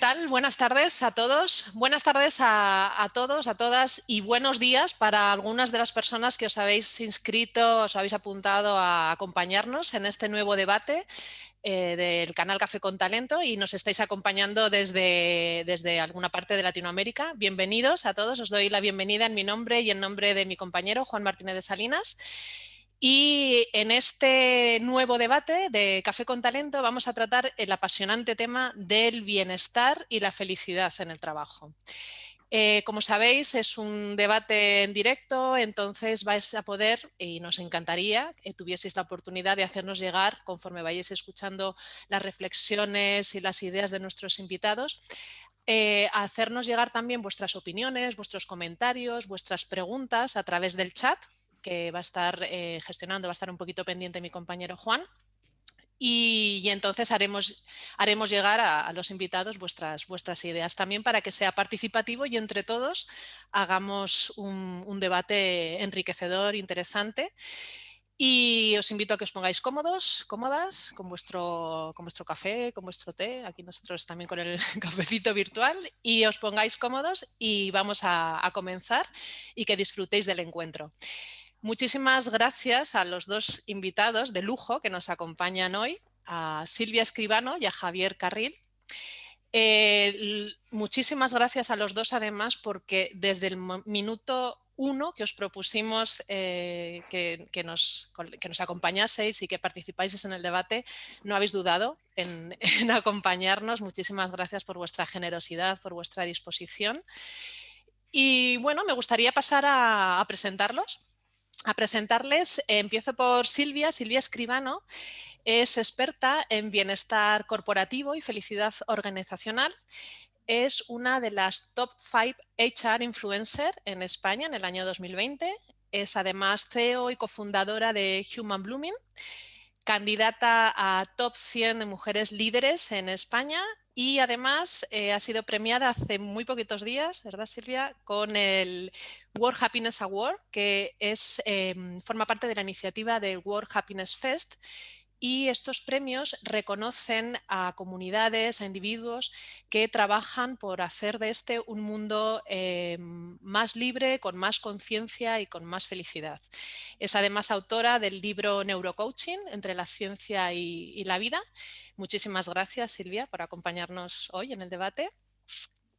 tal? Buenas tardes a todos. Buenas tardes a todos, a todas y buenos días para algunas de las personas que os habéis inscrito, os habéis apuntado a acompañarnos en este nuevo debate del canal Café con Talento y nos estáis acompañando desde alguna parte de Latinoamérica. Bienvenidos a todos. Os doy la bienvenida en mi nombre y en nombre de mi compañero Juan Martínez de Salinas. Y en este nuevo debate de Café con Talento vamos a tratar el apasionante tema del bienestar y la felicidad en el trabajo. Como sabéis, es un debate en directo, entonces vais a poder, y nos encantaría que tuvieseis la oportunidad de hacernos llegar, conforme vayáis escuchando las reflexiones y las ideas de nuestros invitados, a hacernos llegar también vuestras opiniones, vuestros comentarios, vuestras preguntas a través del chat, que va a estar gestionando, va a estar un poquito pendiente mi compañero Juan. Y entonces haremos llegar a los invitados vuestras ideas también para que sea participativo y entre todos hagamos un debate enriquecedor, interesante. Y os invito a que os pongáis cómodos, cómodas, con vuestro café, con vuestro té, aquí nosotros también con el cafecito virtual, y os pongáis cómodos y vamos a comenzar y que disfrutéis del encuentro. Muchísimas gracias a los dos invitados de lujo que nos acompañan hoy, a Silvia Escribano y a Javier Carril. Muchísimas gracias a los dos además porque desde el minuto 1 que os propusimos que nos acompañaseis y que participáis en el debate, no habéis dudado en acompañarnos. Muchísimas gracias por vuestra generosidad, por vuestra disposición. Y bueno, me gustaría pasar a presentarlos. A presentarles, empiezo por Silvia Escribano. Es experta en bienestar corporativo y felicidad organizacional. Es una de las top 5 HR influencer en España en el año 2020. Es además CEO y cofundadora de Human Blooming, candidata a top 100 de mujeres líderes en España y además ha sido premiada hace muy poquitos días, ¿verdad, Silvia?, con el World Happiness Award, que forma parte de la iniciativa del World Happiness Fest. Y estos premios reconocen a comunidades, a individuos que trabajan por hacer de este un mundo más libre, con más conciencia y con más felicidad. Es además autora del libro Neurocoaching, entre la ciencia y la vida. Muchísimas gracias, Silvia, por acompañarnos hoy en el debate.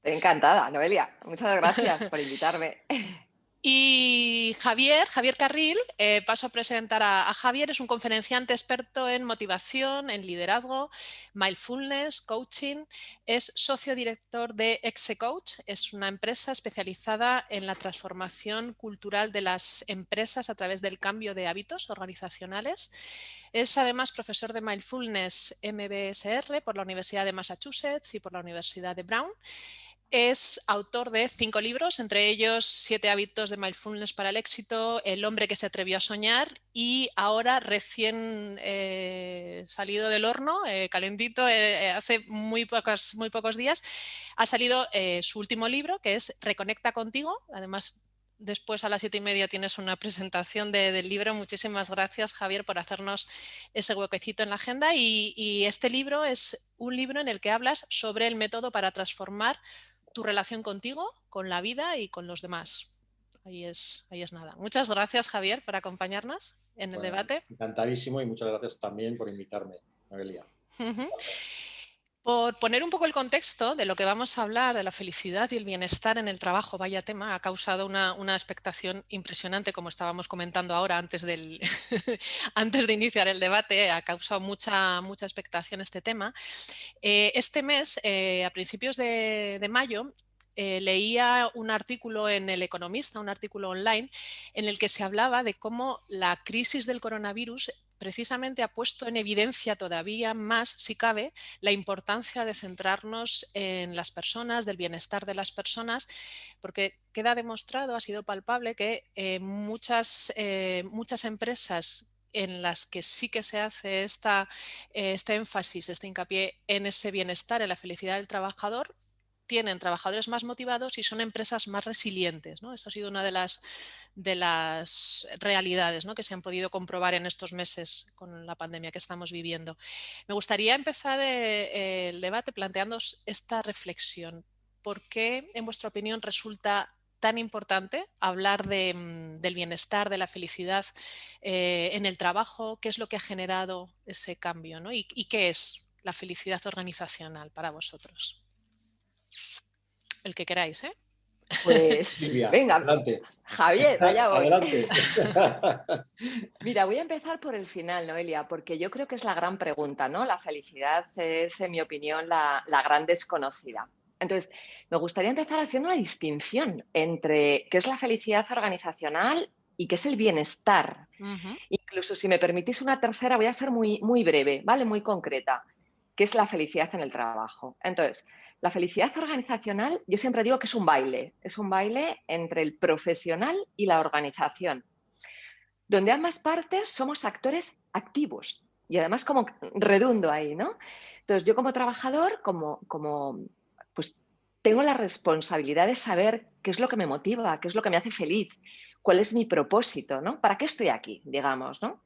Encantada, Noelia. Muchas gracias por invitarme. Y Javier Carril, paso a presentar a Javier, es un conferenciante experto en motivación, en liderazgo, mindfulness, coaching, es socio director de Execoach, es una empresa especializada en la transformación cultural de las empresas a través del cambio de hábitos organizacionales. Es además profesor de mindfulness MBSR por la Universidad de Massachusetts y por la Universidad de Brown. Es autor de 5 libros, entre ellos 7 hábitos de mindfulness para el éxito, El hombre que se atrevió a soñar y ahora recién salido del horno, calentito, hace muy pocos días, ha salido su último libro que es Reconecta contigo. Además, después a las 7:30 tienes una presentación del libro. Muchísimas gracias, Javier, por hacernos ese huequecito en la agenda. Y este libro es un libro en el que hablas sobre el método para transformar tu relación contigo, con la vida y con los demás. Ahí es nada. Muchas gracias, Javier, por acompañarnos en el Bueno, debate. encantadísimo y muchas gracias también por invitarme, Noelia. Por poner un poco el contexto de lo que vamos a hablar, de la felicidad y el bienestar en el trabajo, vaya tema, ha causado una expectación impresionante, como estábamos comentando ahora antes antes de iniciar el debate, ha causado mucha expectación este tema. Este mes, a principios de mayo, leía un artículo en El Economista, un artículo online, en el que se hablaba de cómo la crisis del coronavirus precisamente ha puesto en evidencia todavía más, si cabe, la importancia de centrarnos en las personas, del bienestar de las personas, porque queda demostrado, ha sido palpable que muchas empresas en las que sí que se hace este énfasis, este hincapié en ese bienestar, en la felicidad del trabajador, tienen trabajadores más motivados y son empresas más resilientes, ¿no? Eso ha sido una de las realidades, ¿no?, que se han podido comprobar en estos meses con la pandemia que estamos viviendo. Me gustaría empezar el debate planteando esta reflexión. ¿Por qué, en vuestra opinión, resulta tan importante hablar del bienestar, de la felicidad en el trabajo? ¿Qué es lo que ha generado ese cambio, ¿no? ¿Y qué es la felicidad organizacional para vosotros? El que queráis, ¿eh? Pues Silvia, venga, adelante. Javier, allá voy. Adelante. Mira, voy a empezar por el final, Noelia, porque yo creo que es la gran pregunta, ¿no? La felicidad es, en mi opinión, la gran desconocida. Entonces, me gustaría empezar haciendo una distinción entre qué es la felicidad organizacional y qué es el bienestar. Ujú. Incluso si me permitís una tercera, voy a ser muy breve, ¿vale? Muy concreta, que es la felicidad en el trabajo. Entonces, la felicidad organizacional, yo siempre digo que es un baile entre el profesional y la organización, donde ambas partes somos actores activos. Y además como redundo ahí, ¿no? Entonces, yo como trabajador, pues tengo la responsabilidad de saber qué es lo que me motiva, qué es lo que me hace feliz, cuál es mi propósito, ¿no? ¿Para qué estoy aquí, digamos, ¿no?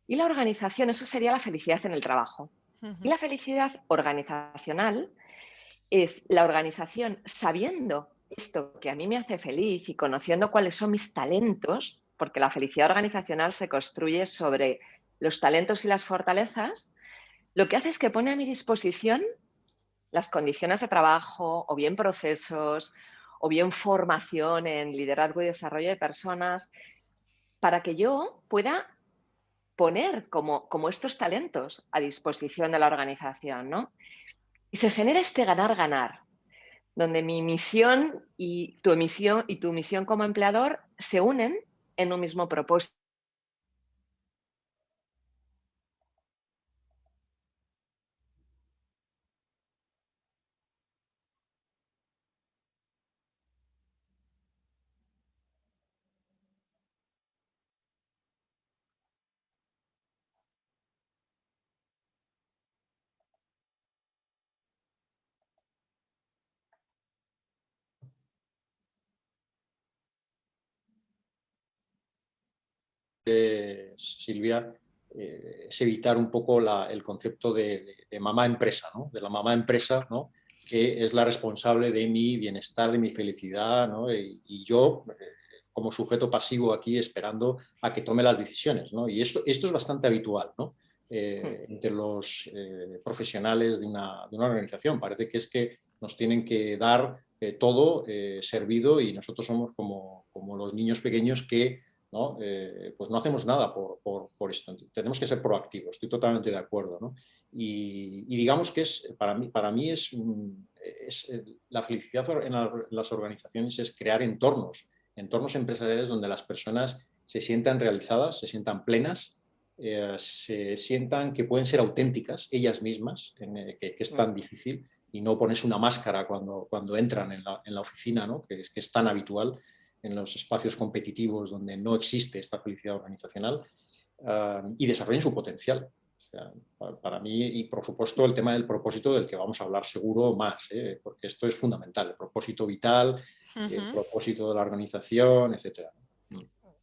Y la organización, eso sería la felicidad en el trabajo. Y Ujú. la felicidad organizacional es la organización sabiendo esto que a mí me hace feliz y conociendo cuáles son mis talentos, porque la felicidad organizacional se construye sobre los talentos y las fortalezas, lo que hace es que pone a mi disposición las condiciones de trabajo o bien procesos o bien formación en liderazgo y desarrollo de personas para que yo pueda poner como estos talentos a disposición de la organización, ¿no? Y se genera este ganar-ganar, donde mi misión y tu misión como empleador se unen en un mismo propósito. Silvia, es evitar un poco el concepto de mamá empresa, ¿no? De la mamá empresa, ¿no?, que es la responsable de mi bienestar, de mi felicidad, ¿no? Y yo, como sujeto pasivo aquí, esperando a que tome las decisiones, ¿no? Y esto es bastante habitual, ¿no? Entre los profesionales de una organización. Parece que es que nos tienen que dar todo servido y nosotros somos como los niños pequeños que, ¿no? Pues no hacemos nada por esto. Tenemos que ser proactivos, estoy totalmente de acuerdo, ¿no? Y digamos que para mí la felicidad en las organizaciones es crear entornos empresariales donde las personas se sientan realizadas, se sientan plenas, se sientan que pueden ser auténticas ellas mismas, que es tan difícil, y no pones una máscara cuando entran en la oficina, ¿no? Que es tan habitual en los espacios competitivos donde no existe esta felicidad organizacional, y desarrollen su potencial. O sea, para mí, y por supuesto el tema del propósito, del que vamos a hablar seguro más, porque esto es fundamental, el propósito vital, el Ujú. propósito de la organización, etcétera.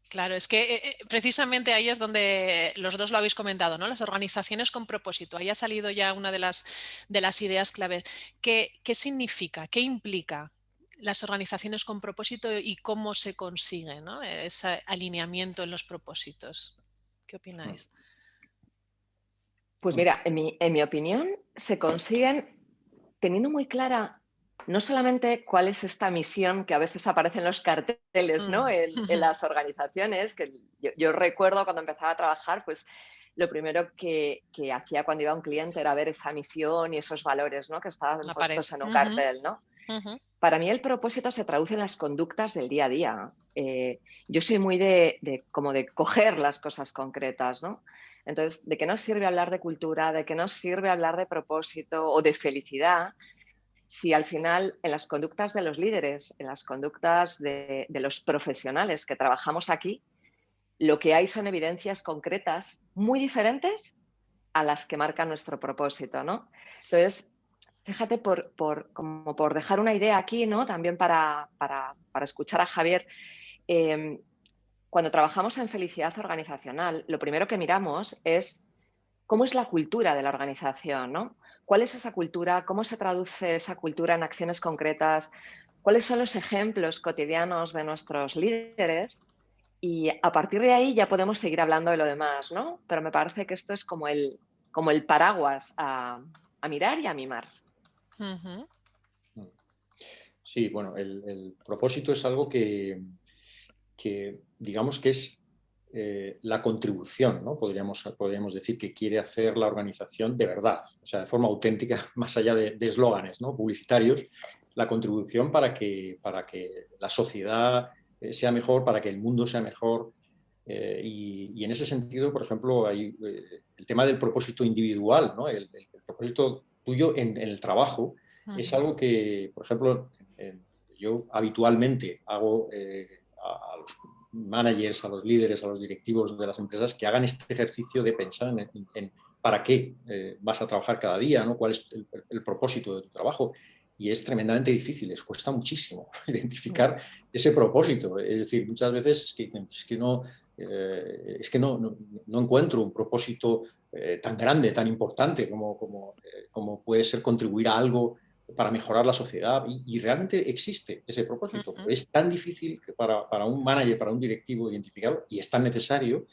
Claro, es que precisamente ahí es donde los dos lo habéis comentado, ¿no? Las organizaciones con propósito. Ahí ha salido ya una de las ideas clave. ¿Qué significa? ¿Qué implica las organizaciones con propósito y cómo se consigue, ¿no?, ese alineamiento en los propósitos? ¿Qué opináis? Pues mira, en mi opinión, se consiguen teniendo muy clara no solamente cuál es esta misión que a veces aparece en los carteles, ¿no? Mm. En las organizaciones, que yo recuerdo cuando empezaba a trabajar, pues lo primero que hacía cuando iba a un cliente era ver esa misión y esos valores, ¿no?, que estaban La pared. puestos en un Ujú, cartel, ¿no? ujú. Para mí el propósito se traduce en las conductas del día a día. Yo soy muy como de coger las cosas concretas, ¿no? Entonces, ¿de qué nos sirve hablar de cultura? ¿De qué nos sirve hablar de propósito o de felicidad si al final en las conductas de los líderes, en las conductas de los profesionales que trabajamos aquí, lo que hay son evidencias concretas muy diferentes a las que marcan nuestro propósito, ¿no? Entonces, Fíjate, como por dejar una idea aquí, ¿no? También para escuchar a Javier. eh, Cuando trabajamos en felicidad organizacional, lo primero que miramos es cómo es la cultura de la organización, ¿no? ¿Cuál es esa cultura? ¿Cómo se traduce esa cultura en acciones concretas? ¿Cuáles son los ejemplos cotidianos de nuestros líderes? Y a partir de ahí ya podemos seguir hablando de lo demás, ¿no? Pero me parece que esto es como el paraguas a mirar y a mimar. Ujú. Sí, bueno, el propósito es algo que digamos que es la contribución, ¿no? Podríamos decir que quiere hacer la organización de verdad, o sea, de forma auténtica, más allá de eslóganes, ¿no? Publicitarios, la contribución para que la sociedad sea mejor, para que el mundo sea mejor. Y en ese sentido, por ejemplo, hay el tema del propósito individual, ¿no? El propósito tuyo en el trabajo es algo que, por ejemplo, yo habitualmente hago a los managers, a los líderes, a los directivos de las empresas que hagan este ejercicio de pensar en para qué vas a trabajar cada día, ¿no? Cuál es el propósito de tu trabajo. Y es tremendamente difícil, les cuesta muchísimo identificar ese propósito. Es decir, muchas veces es que dicen, es que no encuentro un propósito tan grande, tan importante como puede ser contribuir a algo para mejorar la sociedad y realmente existe ese propósito. Pero es tan difícil que para un manager, para un directivo identificarlo y es tan necesario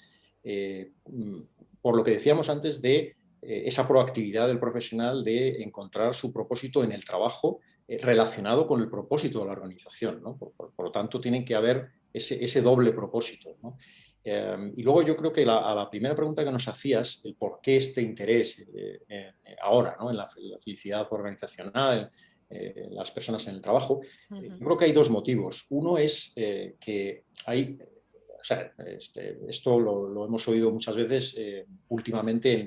por lo que decíamos antes de esa proactividad del profesional de encontrar su propósito en el trabajo relacionado con el propósito de la organización, ¿no? Por lo tanto, tiene que haber ese doble propósito, ¿no? Y luego yo creo que a la primera pregunta que nos hacías, el por qué este interés ahora, ¿no? En la felicidad organizacional, las personas en el trabajo, yo creo que hay dos motivos. Uno es que hay, o sea, esto lo hemos oído muchas veces últimamente,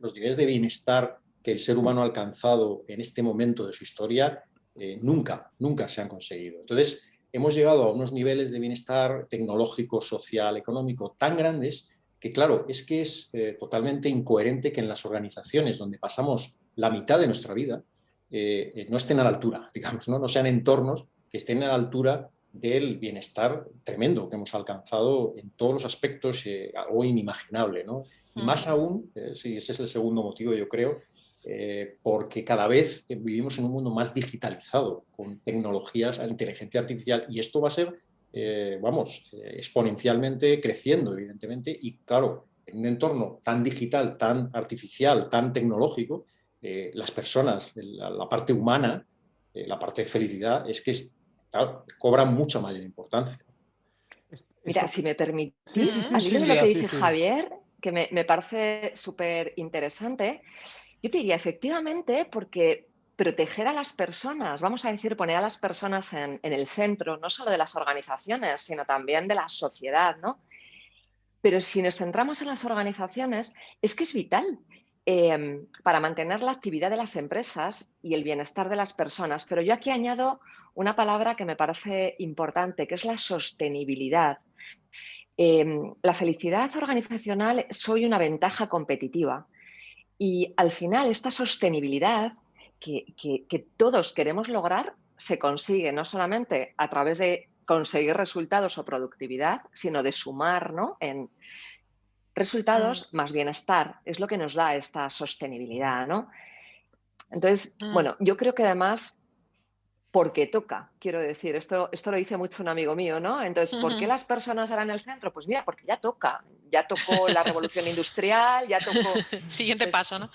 los niveles de bienestar que el ser humano ha alcanzado en este momento de su historia nunca se han conseguido. Entonces, hemos llegado a unos niveles de bienestar tecnológico, social, económico tan grandes que, claro, es totalmente incoherente que en las organizaciones donde pasamos la mitad de nuestra vida no estén a la altura, digamos, ¿no? No sean entornos que estén a la altura del bienestar tremendo que hemos alcanzado en todos los aspectos, algo inimaginable, ¿no? Y más aún, sí, ese es el segundo motivo, yo creo, porque cada vez vivimos en un mundo más digitalizado, con tecnologías, inteligencia artificial, y esto va a ser, exponencialmente creciendo, evidentemente, y claro, en un entorno tan digital, tan artificial, tan tecnológico, las personas, la parte humana, la parte de felicidad, claro, cobra mucha mayor importancia. Mira, Esto, si me sí, sí, permitís, sí, al hilo de lo Silvia, que sí, dice sí. Javier, que me parece súper interesante, yo te diría efectivamente porque proteger a las personas, vamos a decir, poner a las personas en el centro, no solo de las organizaciones, sino también de la sociedad, ¿no? Pero si nos centramos en las organizaciones, es que es vital para mantener la actividad de las empresas y el bienestar de las personas. Pero yo aquí añado una palabra que me parece importante, que es la sostenibilidad. La felicidad organizacional soy una ventaja competitiva y al final esta sostenibilidad que todos queremos lograr se consigue no solamente a través de conseguir resultados o productividad, sino de sumar, ¿no? En resultados más bienestar. Es lo que nos da esta sostenibilidad, ¿no? Entonces, bueno, yo creo que además porque toca, quiero decir, esto lo dice mucho un amigo mío, ¿no? Entonces, ¿por qué las personas harán el centro? Pues mira, porque ya toca, ya tocó la revolución industrial, ya tocó, Siguiente pues paso, ¿no?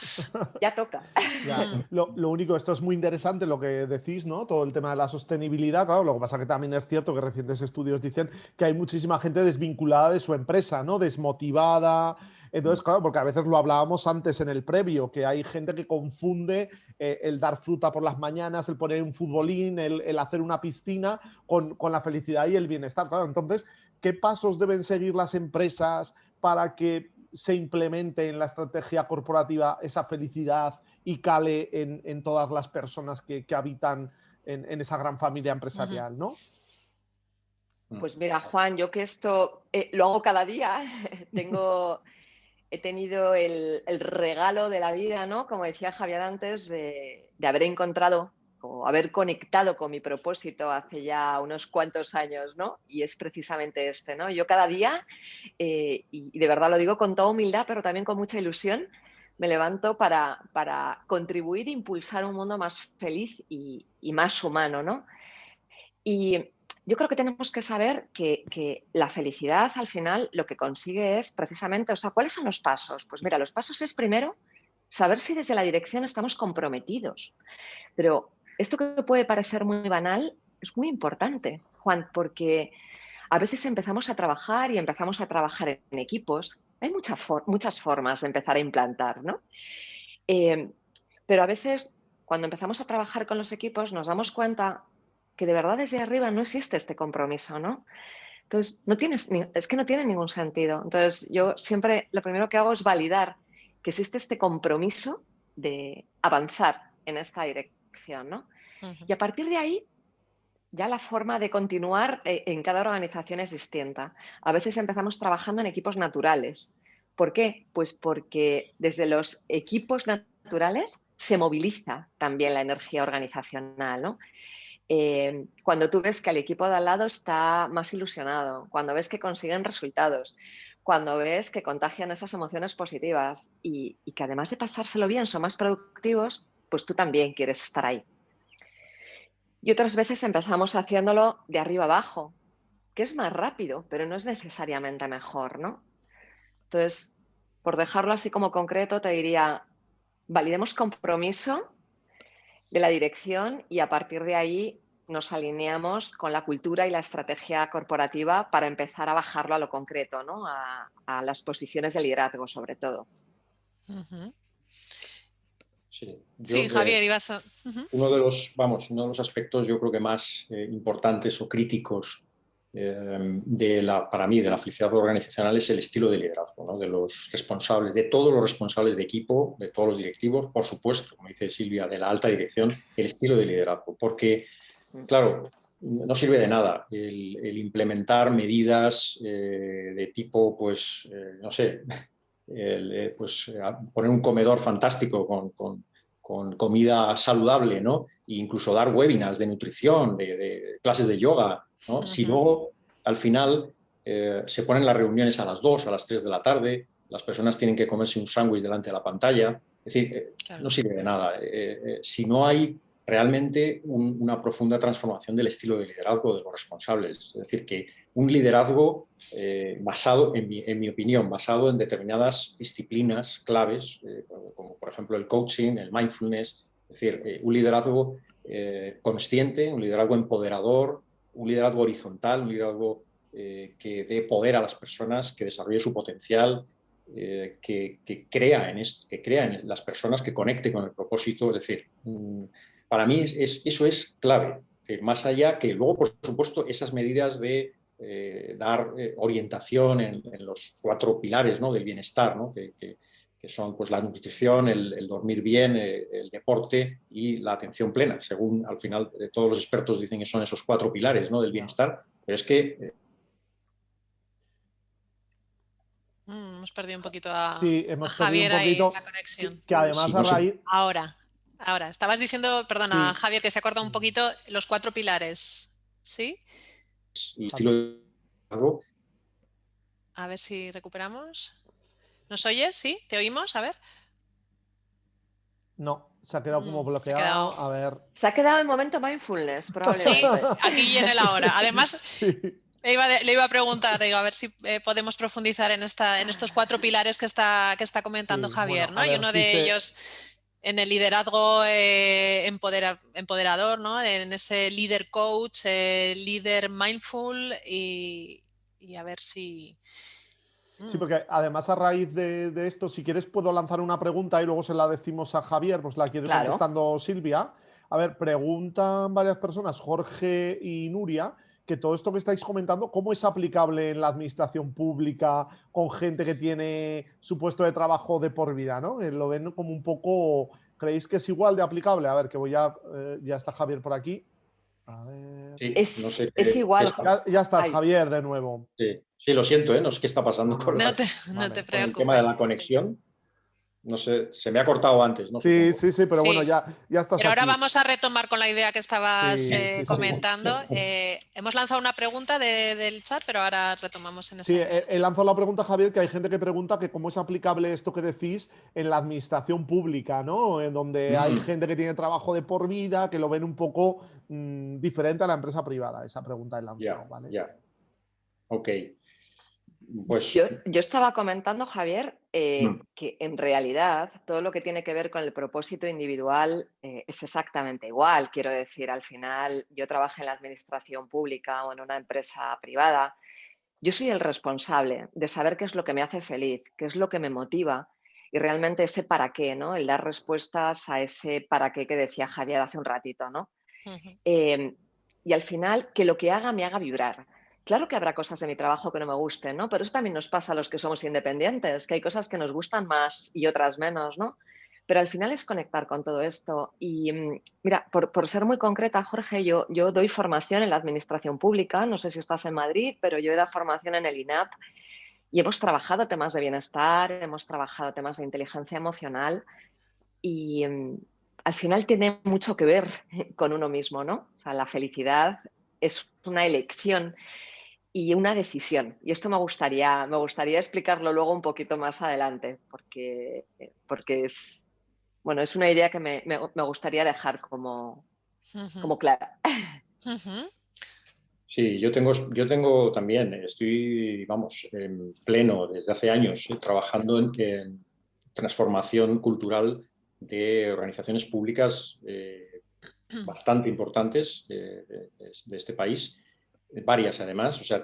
ya toca. Ya, lo único, esto es muy interesante lo que decís, ¿no? Todo el tema de la sostenibilidad, claro, lo que pasa que también es cierto que recientes estudios dicen que hay muchísima gente desvinculada de su empresa, ¿no? Desmotivada. Entonces, claro, porque a veces lo hablábamos antes en el previo, que hay gente que confunde el dar fruta por las mañanas, el poner un futbolín, el hacer una piscina con la felicidad y el bienestar. Claro, entonces, ¿qué pasos deben seguir las empresas para que se implemente en la estrategia corporativa esa felicidad y cale en todas las personas que habitan en esa gran familia empresarial, ¿no? Pues mira, Juan, yo que esto lo hago cada día, tengo he tenido el regalo de la vida, ¿no? Como decía Javier antes, de haber encontrado o haber conectado con mi propósito hace ya unos cuantos años, ¿no? Y es precisamente este, ¿no? Yo cada día, y de verdad lo digo con toda humildad, pero también con mucha ilusión, me levanto para contribuir e impulsar un mundo más feliz y más humano, ¿no? Y yo creo que tenemos que saber que la felicidad al final lo que consigue es precisamente, o sea, ¿cuáles son los pasos? Pues mira, los pasos es primero saber si desde la dirección estamos comprometidos. Pero esto que puede parecer muy banal es muy importante, Juan, porque a veces empezamos a trabajar y empezamos a trabajar en equipos. Hay muchas formas de empezar a implantar, ¿no? Pero a veces cuando empezamos a trabajar con los equipos nos damos cuenta que de verdad desde arriba no existe este compromiso, ¿no? Entonces, es que no tiene ningún sentido. Entonces, yo siempre lo primero que hago es validar que existe este compromiso de avanzar en esta dirección, ¿no? Y a partir de ahí, ya la forma de continuar en cada organización es distinta. A veces empezamos trabajando en equipos naturales. ¿Por qué? Pues porque desde los equipos naturales se moviliza también la energía organizacional, ¿no? Cuando tú ves que el equipo de al lado está más ilusionado, cuando ves que consiguen resultados, cuando ves que contagian esas emociones positivas y que además de pasárselo bien son más productivos, pues tú también quieres estar ahí. Y otras veces empezamos haciéndolo de arriba abajo, que es más rápido, pero no es necesariamente mejor, ¿no? Entonces, por dejarlo así como concreto, te diría, validemos compromiso de la dirección y a partir de ahí nos alineamos con la cultura y la estrategia corporativa para empezar a bajarlo a lo concreto, ¿no? A las posiciones de liderazgo, sobre todo. Sí, Javier, ibas a... Uno de los aspectos yo creo que más importantes o críticos para mí de la felicidad organizacional es el estilo de liderazgo, ¿no? De los responsables, de todos los responsables de equipo, de todos los directivos, por supuesto, como dice Silvia, de la alta dirección, el estilo de liderazgo. Porque, claro, no sirve de nada el implementar medidas de tipo, pues, no sé, poner un comedor fantástico con comida saludable, ¿no? E incluso dar webinars de nutrición, de clases de yoga, ¿no? Si luego, al final, se ponen las reuniones a las 2, a las 3 de la tarde, las personas tienen que comerse un sándwich delante de la pantalla, es decir, claro, no sirve de nada. Si no hay realmente una profunda transformación del estilo de liderazgo de los responsables, es decir, que un liderazgo basado, en mi opinión, basado en determinadas disciplinas claves, como por ejemplo el coaching, el mindfulness, es decir, un liderazgo consciente, un liderazgo empoderador, un liderazgo horizontal, un liderazgo que dé poder a las personas, que desarrolle su potencial, que crea en las personas, que conecte con el propósito. Es decir, para mí eso es clave. Más allá que luego, por supuesto, esas medidas de dar orientación en los 4 pilares, ¿no?, del bienestar, ¿no?, que son pues, la nutrición, el dormir bien, el deporte y la atención plena. Según al final todos los expertos dicen que son esos 4 pilares, ¿no?, del bienestar, pero es que... hemos perdido un poquito a perdido Javier un poquito, ahí la conexión. que además si no a raíz... Ahora, estabas diciendo, perdona, Sí. Javier, que se ha cortado un poquito, los 4 pilares, ¿sí? Y estilo de liderazgo. A ver si recuperamos. ¿Nos oyes? ¿Sí? ¿Te oímos? A ver. No, se ha quedado como bloqueado. A ver. Se ha quedado en momento mindfulness, probablemente. Sí, aquí y en el ahora. Además, sí. le iba a preguntar, digo, a ver si podemos profundizar en estos 4 pilares que está comentando Javier, bueno, ¿no? Y uno de ellos en el liderazgo empoderador, ¿no? En ese líder coach, líder mindful y a ver si... Sí, porque además a raíz de esto, si quieres puedo lanzar una pregunta y luego se la decimos a Javier, pues la quiere contestando Silvia. A ver, preguntan varias personas, Jorge y Nuria, que todo esto que estáis comentando, ¿cómo es aplicable en la administración pública con gente que tiene su puesto de trabajo de por vida, ¿no? Lo ven como un poco, ¿creéis que es igual de aplicable? A ver, que ya está Javier por aquí. A ver. Sí, no sé es igual. Ya estás, Ay. Javier, de nuevo. Sí, lo siento, no sé qué está pasando con No te Vale. con el tema de preocupes. la conexión. No sé, se me ha cortado antes, ¿no? Sí, Supongo. sí, pero bueno, Sí. ya estás Pero ahora aquí. vamos a retomar con la idea que estabas Sí. comentando. Hemos lanzado una pregunta del chat, pero ahora retomamos en Sí, esa idea. he lanzado la pregunta, Javier, que hay gente que pregunta que cómo es aplicable esto que decís en la administración pública, ¿no? En donde hay Mm, gente que tiene trabajo de por vida, que lo ven un poco diferente a la empresa privada. Esa pregunta he lanzado, ya, ¿vale? ya. Ok. Yo, Pues yo estaba comentando, Javier, mm, que en realidad todo lo que tiene que ver con el propósito individual es exactamente igual. Quiero decir, al final yo trabajo en la administración pública o en una empresa privada. Yo soy el responsable de saber qué es lo que me hace feliz, qué es lo que me motiva y realmente ese para qué, ¿no? El dar respuestas a ese para qué que decía Javier hace un ratito, ¿no? Ujú. Eh, y al final, que lo que haga me haga vibrar. Claro que habrá cosas de mi trabajo que no me gusten, ¿no? Pero eso también nos pasa a los que somos independientes, que hay cosas que nos gustan más y otras menos, ¿no? Pero al final es conectar con todo esto. Y mira, por ser muy concreta, Jorge, yo doy formación en la administración pública, no sé si estás en Madrid, pero yo he dado formación en el INAP y hemos trabajado temas de bienestar, hemos trabajado temas de inteligencia emocional y al final tiene mucho que ver con uno mismo, ¿no? O sea, la felicidad es una elección y una decisión. Y esto me gustaría explicarlo luego un poquito más adelante, porque es, bueno, es una idea que me gustaría dejar como Ujú. clara. Ujú. sí, yo tengo también, estoy, vamos, en pleno desde hace años trabajando en transformación cultural de organizaciones públicas bastante importantes de este país, varias además, o sea,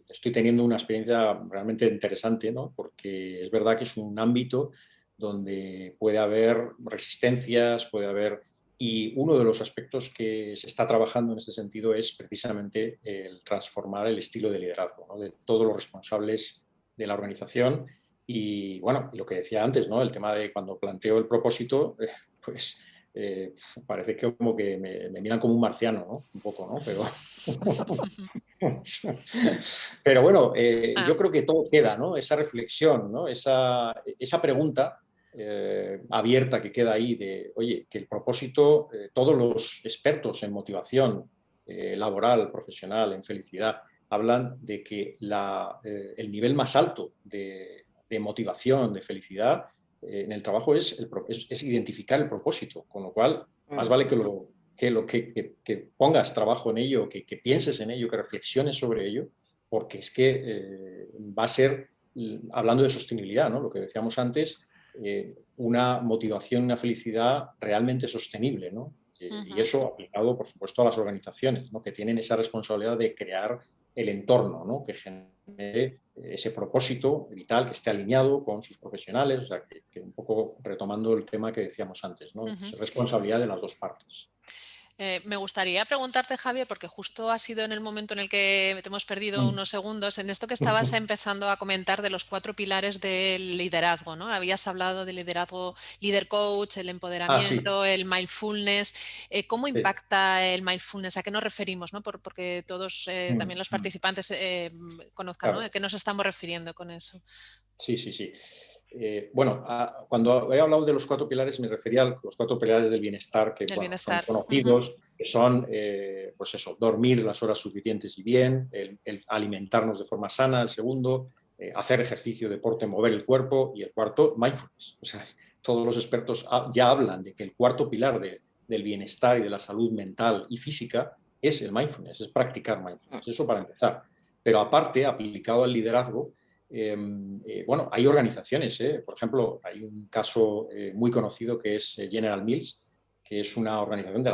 estoy teniendo una experiencia realmente interesante, ¿no? Porque es verdad que es un ámbito donde puede haber resistencias, puede haber... Y uno de los aspectos que se está trabajando en este sentido es precisamente el transformar el estilo de liderazgo, ¿no? De todos los responsables de la organización. Y bueno, lo que decía antes, ¿no? El tema de cuando planteo el propósito, pues eh, parece que como que me miran como un marciano, ¿no? Un poco, ¿no? Pero bueno, Ah, yo creo que todo queda, ¿no? Esa reflexión, ¿no? Esa pregunta abierta que queda ahí de, oye, que el propósito, todos los expertos en motivación laboral, profesional, en felicidad, hablan de que el nivel más alto de motivación, de felicidad, en el trabajo es identificar el propósito, con lo cual más vale que pongas trabajo en ello, que pienses en ello, que reflexiones sobre ello, porque es que va a ser, hablando de sostenibilidad, ¿no? Lo que decíamos antes, una motivación, una felicidad realmente sostenible, ¿no? Y ujú. eso aplicado, por supuesto, a las organizaciones, ¿no? Que tienen esa responsabilidad de crear el entorno, ¿no? Que genere ese propósito vital, que esté alineado con sus profesionales, o sea, que un poco retomando el tema que decíamos antes, ¿no? Ujú. Es responsabilidad de las dos partes. Me gustaría preguntarte, Javier, porque justo ha sido en el momento en el que te hemos perdido Mm. unos segundos, en esto que estabas empezando a comentar de los 4 pilares del liderazgo, ¿no? Habías hablado del liderazgo, líder coach, el Ah, sí, empoderamiento, el mindfulness. ¿Cómo sí. impacta el mindfulness? ¿A qué nos referimos, no? Porque todos, también los Mm. participantes, conozcan, ¿no? ¿A Claro, qué nos estamos refiriendo con eso? sí, sí, sí. Bueno, cuando he hablado de los 4 pilares me refería a los 4 pilares del bienestar que, Del bueno, son bienestar. Ujú, conocidos, que son, pues eso, dormir las horas suficientes y bien, el alimentarnos de forma sana, el segundo, hacer ejercicio, deporte, mover el cuerpo, y el cuarto, mindfulness. O sea, todos los expertos ya hablan de que el cuarto pilar del bienestar y de la salud mental y física es el mindfulness, es practicar mindfulness. Eso para empezar. Pero aparte, aplicado al liderazgo, bueno, hay organizaciones, por ejemplo, hay un caso muy conocido que es General Mills, que es una organización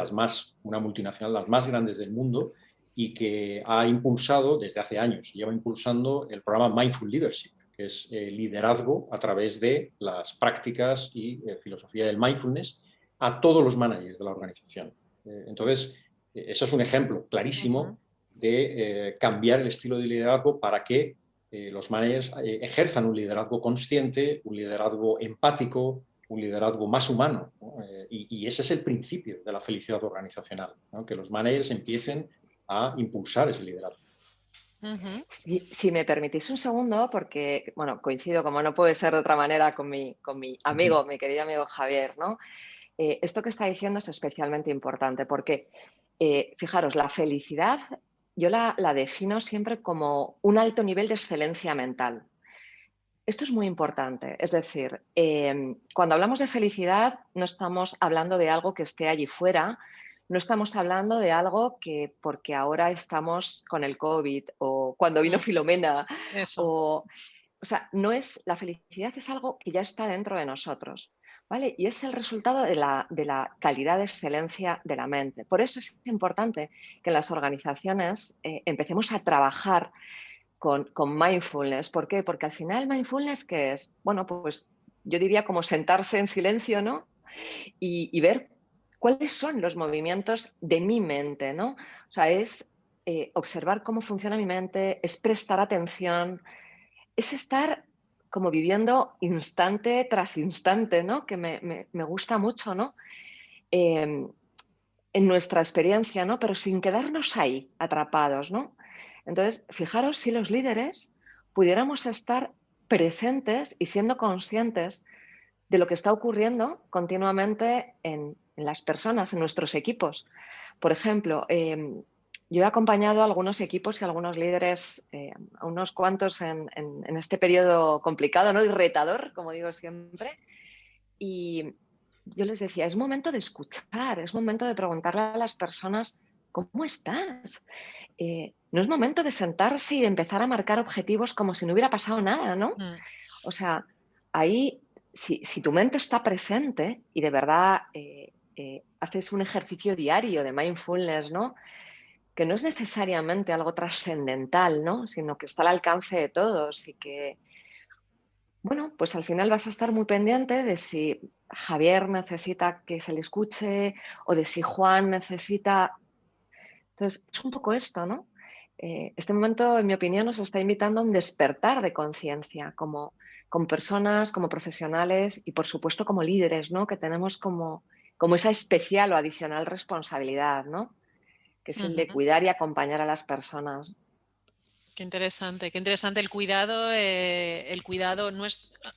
una multinacional de las más grandes del mundo y que ha impulsado desde hace años, lleva impulsando el programa Mindful Leadership, que es liderazgo a través de las prácticas y filosofía del mindfulness a todos los managers de la organización. Entonces, eso es un ejemplo ujú, clarísimo de cambiar el estilo de liderazgo para que los managers ejerzan un liderazgo consciente, un liderazgo empático, un liderazgo más humano, ¿no? Y ese es el principio de la felicidad organizacional, ¿no? Que los managers empiecen a impulsar ese liderazgo. Si me permitís un segundo, porque bueno, coincido, como no puede ser de otra manera, con mi amigo, mi querido amigo Javier, ¿no? Esto que está diciendo es especialmente importante porque, fijaros, la felicidad yo la defino siempre como un alto nivel de excelencia mental. Esto es muy importante, es decir, cuando hablamos de felicidad no estamos hablando de algo que esté allí fuera, no estamos hablando de algo que porque ahora estamos con el COVID o cuando vino Filomena, Eso. o sea, no es, la felicidad es algo que ya está dentro de nosotros, ¿vale? Y es el resultado de la calidad de excelencia de la mente. Por eso es importante que en las organizaciones empecemos a trabajar con mindfulness. ¿Por qué? Porque al final mindfulness, ¿qué es? Bueno, pues yo diría como sentarse en silencio, ¿no? Y ver cuáles son los movimientos de mi mente, ¿no? O sea, es observar cómo funciona mi mente, es prestar atención, es estar como viviendo instante tras instante, ¿no? Que me gusta mucho, ¿no? En nuestra experiencia, ¿no? Pero sin quedarnos ahí, atrapados, ¿no? Entonces, fijaros si los líderes pudiéramos estar presentes y siendo conscientes de lo que está ocurriendo continuamente en las personas, en nuestros equipos. Por ejemplo, yo he acompañado a algunos equipos y a algunos líderes, a unos cuantos en este periodo complicado, ¿no? Y retador, como digo siempre. Y yo les decía, es momento de escuchar, es momento de preguntarle a las personas, ¿cómo estás? No es momento de sentarse y de empezar a marcar objetivos como si no hubiera pasado nada, ¿no? O sea, ahí, si tu mente está presente y de verdad haces un ejercicio diario de mindfulness, ¿no? Que no es necesariamente algo trascendental, ¿no? Sino que está al alcance de todos y que, bueno, pues al final vas a estar muy pendiente de si Javier necesita que se le escuche o de si Juan necesita. Entonces, es un poco esto, ¿no? Este momento, en mi opinión, nos está invitando a un despertar de conciencia como personas, como profesionales y, por supuesto, como líderes, ¿no? Que tenemos como esa especial o adicional responsabilidad, ¿no? Que es el de cuidar y acompañar a las personas. Qué interesante el cuidado,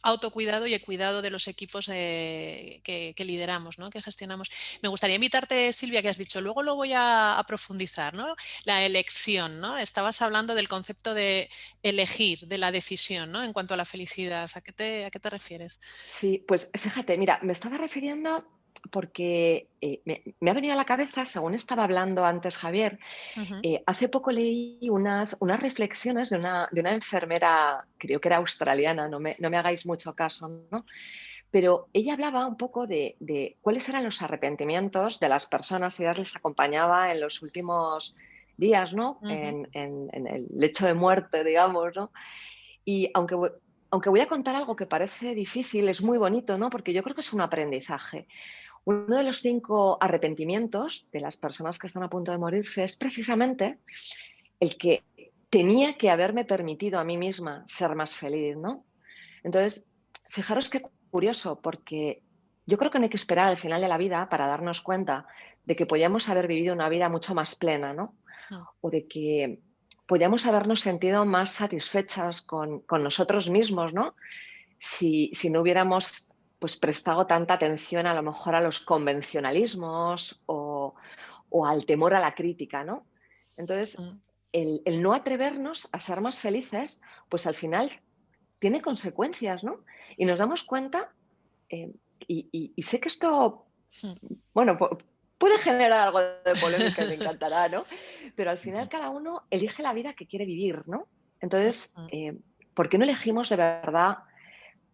autocuidado y el cuidado de los equipos que lideramos, ¿no? Que gestionamos. Me gustaría invitarte, Silvia, que has dicho, luego lo voy a profundizar, ¿no? La elección, ¿no? Estabas hablando del concepto de elegir, de la decisión, ¿no? En cuanto a la felicidad, ¿a qué te refieres? Sí, pues fíjate, mira, me estaba refiriendo porque me ha venido a la cabeza, según estaba hablando antes Javier, hace poco leí unas reflexiones de una enfermera, creo que era australiana, no me hagáis mucho caso, ¿no? Pero ella hablaba un poco de cuáles eran los arrepentimientos de las personas y ella les acompañaba en los últimos días, ¿no? En el lecho de muerte, digamos, ¿no? Y aunque voy a contar algo que parece difícil, es muy bonito, ¿no? Porque yo creo que es un aprendizaje. Uno de los 5 arrepentimientos de las personas que están a punto de morirse es precisamente el que tenía que haberme permitido a mí misma ser más feliz, ¿no? Entonces, fijaros qué curioso, porque yo creo que no hay que esperar al final de la vida para darnos cuenta de que podíamos haber vivido una vida mucho más plena, ¿no? O de que podíamos habernos sentido más satisfechas con nosotros mismos, ¿no? Si no hubiéramos pues, prestado tanta atención a lo mejor a los convencionalismos o al temor a la crítica, ¿no? Entonces, el no atrevernos a ser más felices, pues al final tiene consecuencias, ¿no? Y nos damos cuenta, y sé que esto, bueno, puede generar algo de polémica y me encantará, ¿no? Pero al final cada uno elige la vida que quiere vivir, ¿no? Entonces, ¿por qué no elegimos de verdad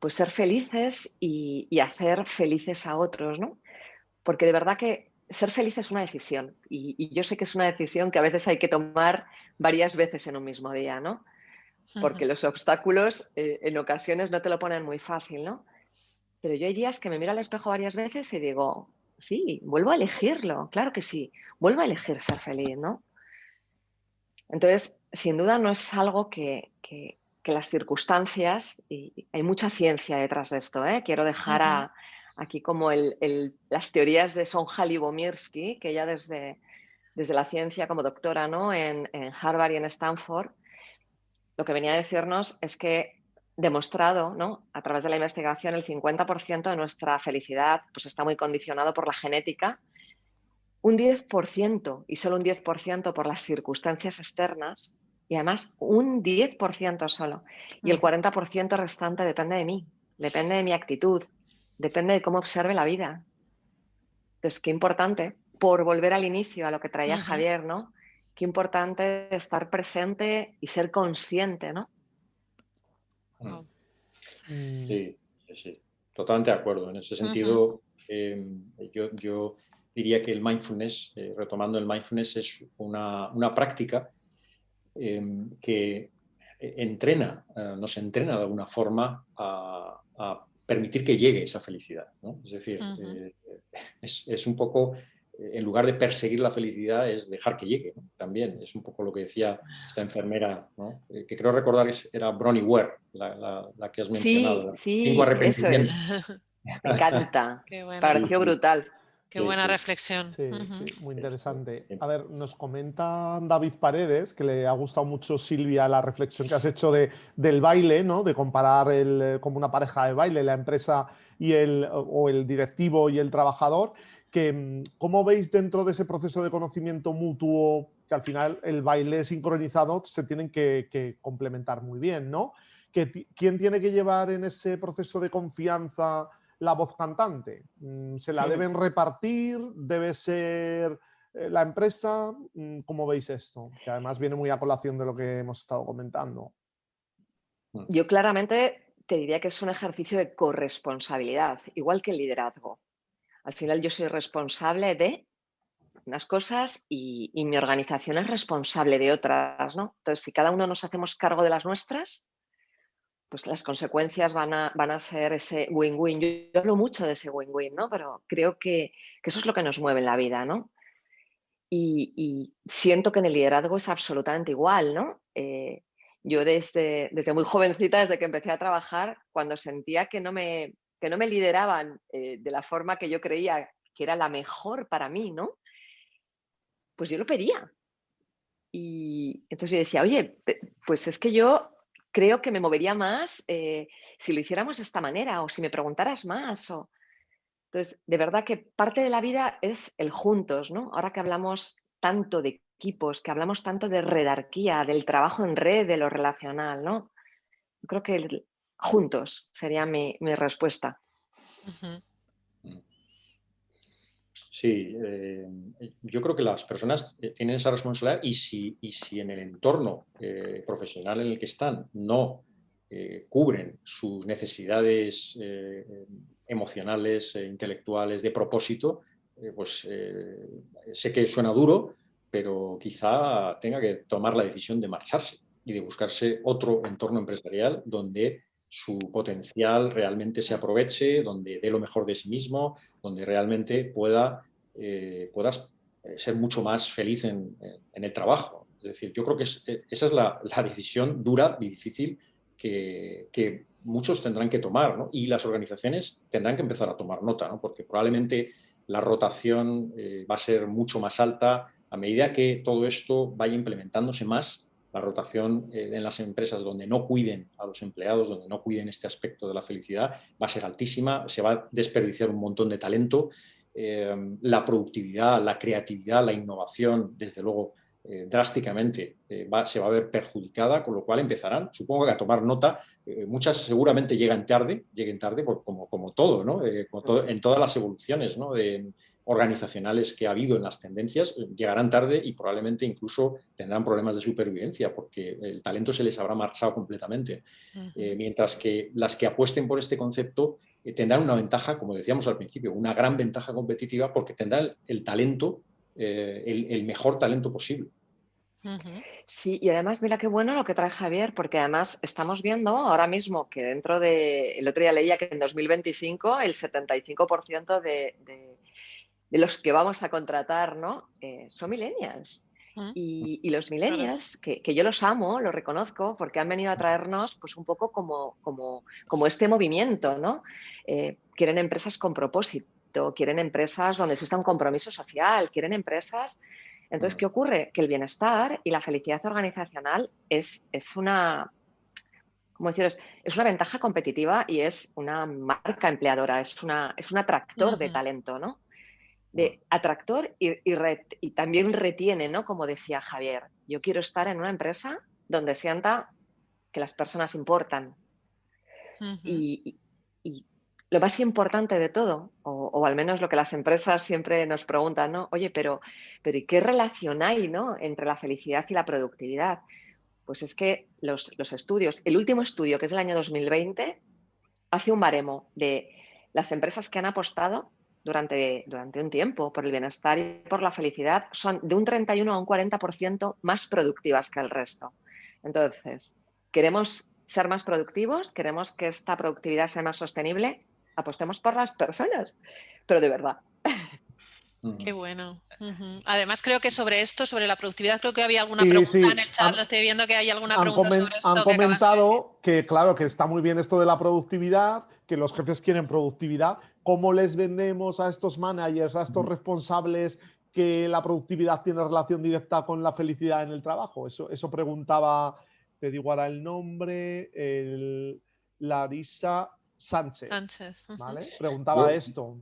pues ser felices y hacer felices a otros, ¿no? Porque de verdad que ser feliz es una decisión y yo sé que es una decisión que a veces hay que tomar varias veces en un mismo día, ¿no? Porque los obstáculos en ocasiones no te lo ponen muy fácil, ¿no? Pero yo hay días que me miro al espejo varias veces y digo, sí, vuelvo a elegirlo, claro que sí, vuelvo a elegir ser feliz, ¿no? Entonces, sin duda no es algo que las circunstancias, y hay mucha ciencia detrás de esto, quiero dejar aquí como las teorías de Sonja Lyubomirsky, que ella desde la ciencia como doctora, ¿no? en Harvard y en Stanford, lo que venía a decirnos es que demostrado, ¿no? a través de la investigación, el 50% de nuestra felicidad pues, está muy condicionado por la genética, un 10% y solo un 10% por las circunstancias externas, y además un 10% solo. Y el 40% restante depende de mí, depende de mi actitud, depende de cómo observe la vida. Entonces, qué importante, por volver al inicio, a lo que traía Javier, ¿no? Qué importante estar presente y ser consciente, ¿no? Sí, sí, totalmente de acuerdo. En ese sentido, yo diría que el mindfulness, retomando el mindfulness, es una práctica que nos entrena de alguna forma a permitir que llegue esa felicidad, ¿no? Es decir, es un poco, en lugar de perseguir la felicidad, es dejar que llegue, ¿no? También es un poco lo que decía esta enfermera, ¿no? Que creo recordar que era Bronnie Ware, la que has mencionado, Sí, la cinco sí, eso arrepentimientos. es. Me encanta. Qué Me buena, Sí, pareció sí, brutal. qué sí, buena sí, reflexión. Sí, sí, muy interesante. sí. A ver, nos comenta David Paredes que le ha gustado mucho, Silvia, la reflexión que has hecho del baile, ¿no? De comparar como una pareja de baile, la empresa o el directivo y el trabajador. Que, ¿cómo veis dentro de ese proceso de conocimiento mutuo, que al final el baile sincronizado se tienen que complementar muy bien, ¿no? ¿Quién tiene que llevar en ese proceso de confianza la voz cantante? ¿Se la deben repartir? ¿Debe ser la empresa? ¿Cómo veis esto? Que además viene muy a colación de lo que hemos estado comentando. Yo claramente te diría que es un ejercicio de corresponsabilidad, igual que el liderazgo. Al final yo soy responsable de unas cosas y mi organización es responsable de otras, ¿no? Entonces, si cada uno nos hacemos cargo de las nuestras, pues las consecuencias van a ser ese win-win. Yo hablo mucho de ese win-win, ¿no? Pero creo que eso es lo que nos mueve en la vida, ¿no? Y siento que en el liderazgo es absolutamente igual, ¿no? Yo desde muy jovencita, desde que empecé a trabajar, cuando sentía que no me lideraban de la forma que yo creía que era la mejor para mí, ¿no? Pues yo lo pedía. Y entonces yo decía, oye, pues es que yo creo que me movería más si lo hiciéramos de esta manera o si me preguntaras más. Entonces, de verdad que parte de la vida es el juntos, ¿no? Ahora que hablamos tanto de equipos, que hablamos tanto de redarquía, del trabajo en red, de lo relacional, ¿no? Yo creo que juntos sería mi respuesta. Sí, yo creo que las personas tienen esa responsabilidad y si en el entorno profesional en el que están no cubren sus necesidades emocionales, intelectuales, de propósito, pues sé que suena duro, pero quizá tenga que tomar la decisión de marcharse y de buscarse otro entorno empresarial donde su potencial realmente se aproveche, donde dé lo mejor de sí mismo, donde realmente puedas ser mucho más feliz en el trabajo. Es decir, yo creo que esa es la decisión dura y difícil que muchos tendrán que tomar, ¿no? Y las organizaciones tendrán que empezar a tomar nota, ¿no? Porque probablemente la rotación va a ser mucho más alta a medida que todo esto vaya implementándose más. La rotación en las empresas donde no cuiden a los empleados, donde no cuiden este aspecto de la felicidad, va a ser altísima, se va a desperdiciar un montón de talento, la productividad, la creatividad, la innovación, desde luego, drásticamente se va a ver perjudicada, con lo cual empezarán, supongo que a tomar nota. Muchas seguramente lleguen tarde como todo, ¿no? En todas las evoluciones, ¿no? Organizacionales que ha habido en las tendencias, llegarán tarde y probablemente incluso tendrán problemas de supervivencia porque el talento se les habrá marchado completamente. Mientras que las que apuesten por este concepto tendrán una ventaja, como decíamos al principio, una gran ventaja competitiva porque tendrán el talento, el mejor talento posible. Sí, y además, mira qué bueno lo que trae Javier, porque además estamos viendo ahora mismo que el otro día leía que en 2025 el 75% de los que vamos a contratar, ¿no? Son millennials. Y los millennials, que yo los amo, los reconozco, porque han venido a traernos pues, un poco como este movimiento, ¿no? Quieren empresas con propósito, quieren empresas donde exista un compromiso social, quieren empresas... Entonces, ¿qué ocurre? Que el bienestar y la felicidad organizacional es una... ¿Cómo deciros? Es una ventaja competitiva y es una marca empleadora, es un atractor de talento, ¿no? De atractor y también retiene, ¿no? Como decía Javier, yo quiero estar en una empresa donde sienta que las personas importan. Y lo más importante de todo, o al menos lo que las empresas siempre nos preguntan, ¿no? Oye, pero ¿y qué relación hay, ¿no? entre la felicidad y la productividad? Pues es que los estudios, el último estudio, que es del año 2020, hace un baremo de las empresas que han apostado durante un tiempo por el bienestar y por la felicidad, son de un 31 a un 40% más productivas que el resto. Entonces, ¿queremos ser más productivos? ¿Queremos que esta productividad sea más sostenible? Apostemos por las personas, pero de verdad. Qué bueno. Además, creo que sobre esto, sobre la productividad, creo que había alguna Sí, pregunta sí. en el chat. Lo estoy viendo que hay alguna Han pregunta sobre esto han que acabas de decir. comentado que, claro, que está muy bien esto de la productividad, que los jefes quieren productividad. ¿Cómo les vendemos a estos managers, a estos responsables, que la productividad tiene relación directa con la felicidad en el trabajo? Eso preguntaba, te digo ahora el nombre, Larisa Sánchez, ¿vale? Preguntaba esto.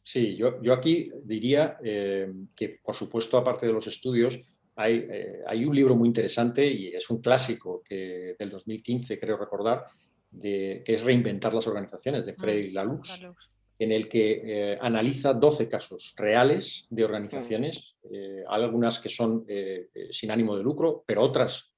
Sí, yo aquí diría que, por supuesto, aparte de los estudios, hay un libro muy interesante y es un clásico del 2015, creo recordar, que es Reinventar las organizaciones, de Frederic Laloux, en el que analiza 12 casos reales de organizaciones, algunas que son sin ánimo de lucro, pero otras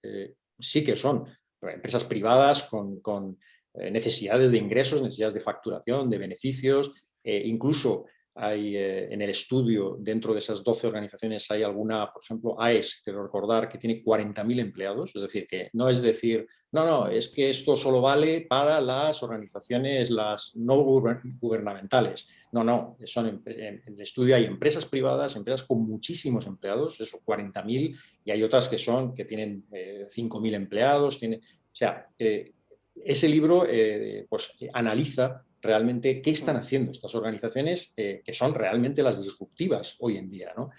sí que son empresas privadas con necesidades de ingresos, necesidades de facturación, de beneficios, incluso hay en el estudio, dentro de esas 12 organizaciones, hay alguna, por ejemplo, AES, quiero recordar, que tiene 40.000 empleados, es decir, que no es decir, no, es que esto solo vale para las organizaciones, las no gubernamentales. No, en el estudio hay empresas privadas, empresas con muchísimos empleados, eso, 40.000, y hay otras que tienen 5.000 empleados, o sea, ese libro pues, analiza realmente qué están haciendo estas organizaciones que son realmente las disruptivas hoy en día, ¿no?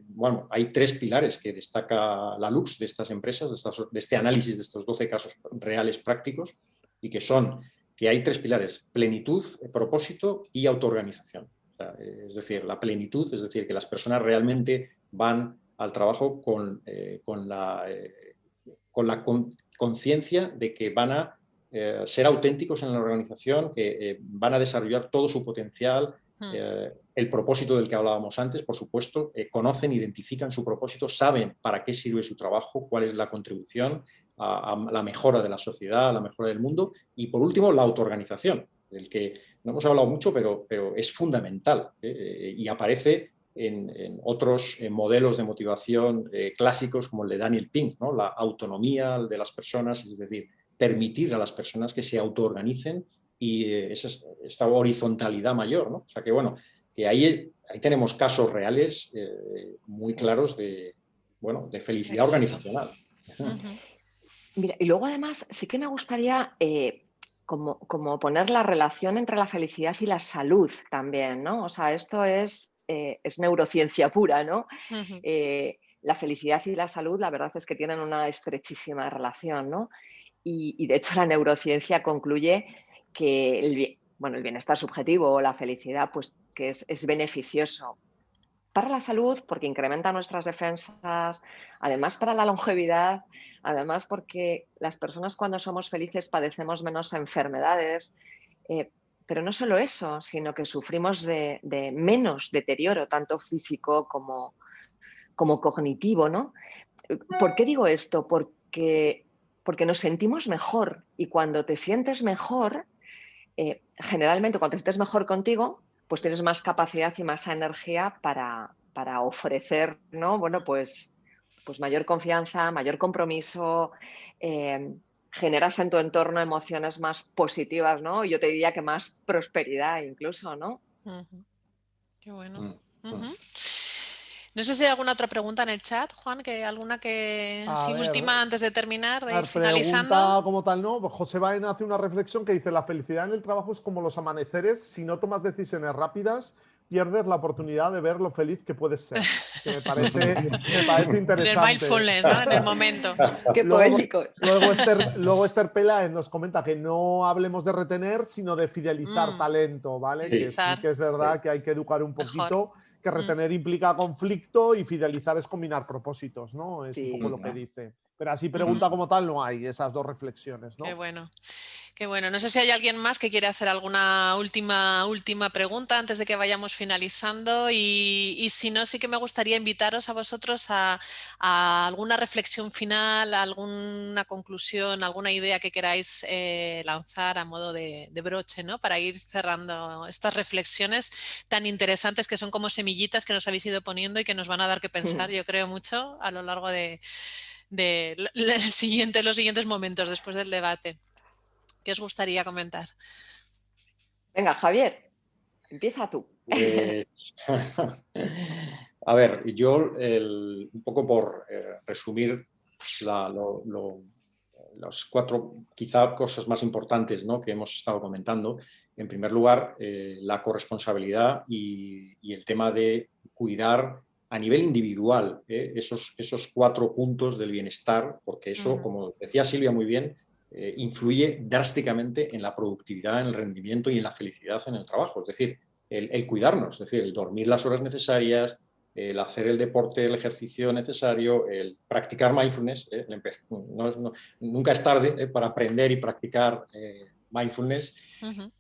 Bueno, hay 3 pilares que destaca Laloux de estas empresas, de este análisis de estos 12 casos reales prácticos, y que son que hay 3 pilares: plenitud, propósito y autoorganización. O sea, es decir, la plenitud, es decir, que las personas realmente van al trabajo con la conciencia de que van a ser auténticos en la organización, que van a desarrollar todo su potencial, el propósito del que hablábamos antes, por supuesto, conocen, identifican su propósito, saben para qué sirve su trabajo, cuál es la contribución a la mejora de la sociedad, a la mejora del mundo, y por último, la autoorganización, del que no hemos hablado mucho, pero es fundamental y aparece en otros modelos de motivación clásicos como el de Daniel Pink, ¿no? La autonomía de las personas, es decir, permitir a las personas que se autoorganicen y esta horizontalidad mayor, ¿no? O sea que, bueno, que ahí tenemos casos reales muy claros de felicidad organizacional. Mira, y luego además sí que me gustaría como poner la relación entre la felicidad y la salud también, ¿no? O sea, esto es neurociencia pura, ¿no? La felicidad y la salud, la verdad es que tienen una estrechísima relación, ¿no? Y de hecho la neurociencia concluye que el bienestar subjetivo o la felicidad, pues que es beneficioso para la salud porque incrementa nuestras defensas, además para la longevidad, además porque las personas cuando somos felices padecemos menos enfermedades, pero no solo eso, sino que sufrimos de menos deterioro, tanto físico como cognitivo, ¿no? ¿Por qué digo esto? Porque nos sentimos mejor y cuando te sientes mejor, generalmente cuando te sientes mejor contigo, pues tienes más capacidad y más energía para ofrecer, ¿no? Bueno, pues mayor confianza, mayor compromiso, generas en tu entorno emociones más positivas, ¿no? Yo te diría que más prosperidad incluso, ¿no? Qué bueno. No sé si hay alguna otra pregunta en el chat, Juan, que alguna que A sí, ver, última antes de terminar, de a ir ver, pregunta finalizando. como tal, ¿no? Pues José Baena hace una reflexión que dice, la felicidad en el trabajo es como los amaneceres, si no tomas decisiones rápidas, pierdes la oportunidad de ver lo feliz que puedes ser. Que me parece En el interesante. mindfulness, ¿no? En el momento. Qué Luego, poético. luego Esther Peláez nos comenta que no hablemos de retener, sino de fidelizar Mm, talento, ¿vale? Que Sí, sí fidelizar, que es verdad sí. que hay que educar un mejor. poquito, que Mm, retener implica conflicto y fidelizar es combinar propósitos, ¿no? Es un poco Sí, lo que Ujú. dice. Pero así ujú. pregunta como tal no hay esas dos reflexiones, Qué ¿no? bueno. Qué bueno. No sé si hay alguien más que quiere hacer alguna última pregunta antes de que vayamos finalizando y si no, sí que me gustaría invitaros a vosotros a alguna reflexión final, alguna conclusión, alguna idea que queráis lanzar a modo de broche, ¿no? Para ir cerrando estas reflexiones tan interesantes que son como semillitas que nos habéis ido poniendo y que nos van a dar que pensar, yo creo, mucho a lo largo de los siguientes momentos después del debate. ¿Qué os gustaría comentar? venga, Javier, empieza tú. Pues, a ver, yo un poco por resumir la- lo- lo- las cuatro quizá cosas más importantes, ¿no?, que hemos estado comentando. En primer lugar, la corresponsabilidad y el tema de cuidar a nivel individual esos 4 puntos del bienestar, porque eso, Ujú, como decía Silvia muy bien, influye drásticamente en la productividad, en el rendimiento y en la felicidad en el trabajo. Es decir, el cuidarnos, es decir, el dormir las horas necesarias, el hacer el deporte, el ejercicio necesario, el practicar mindfulness. Nunca es tarde para aprender y practicar mindfulness. ujú,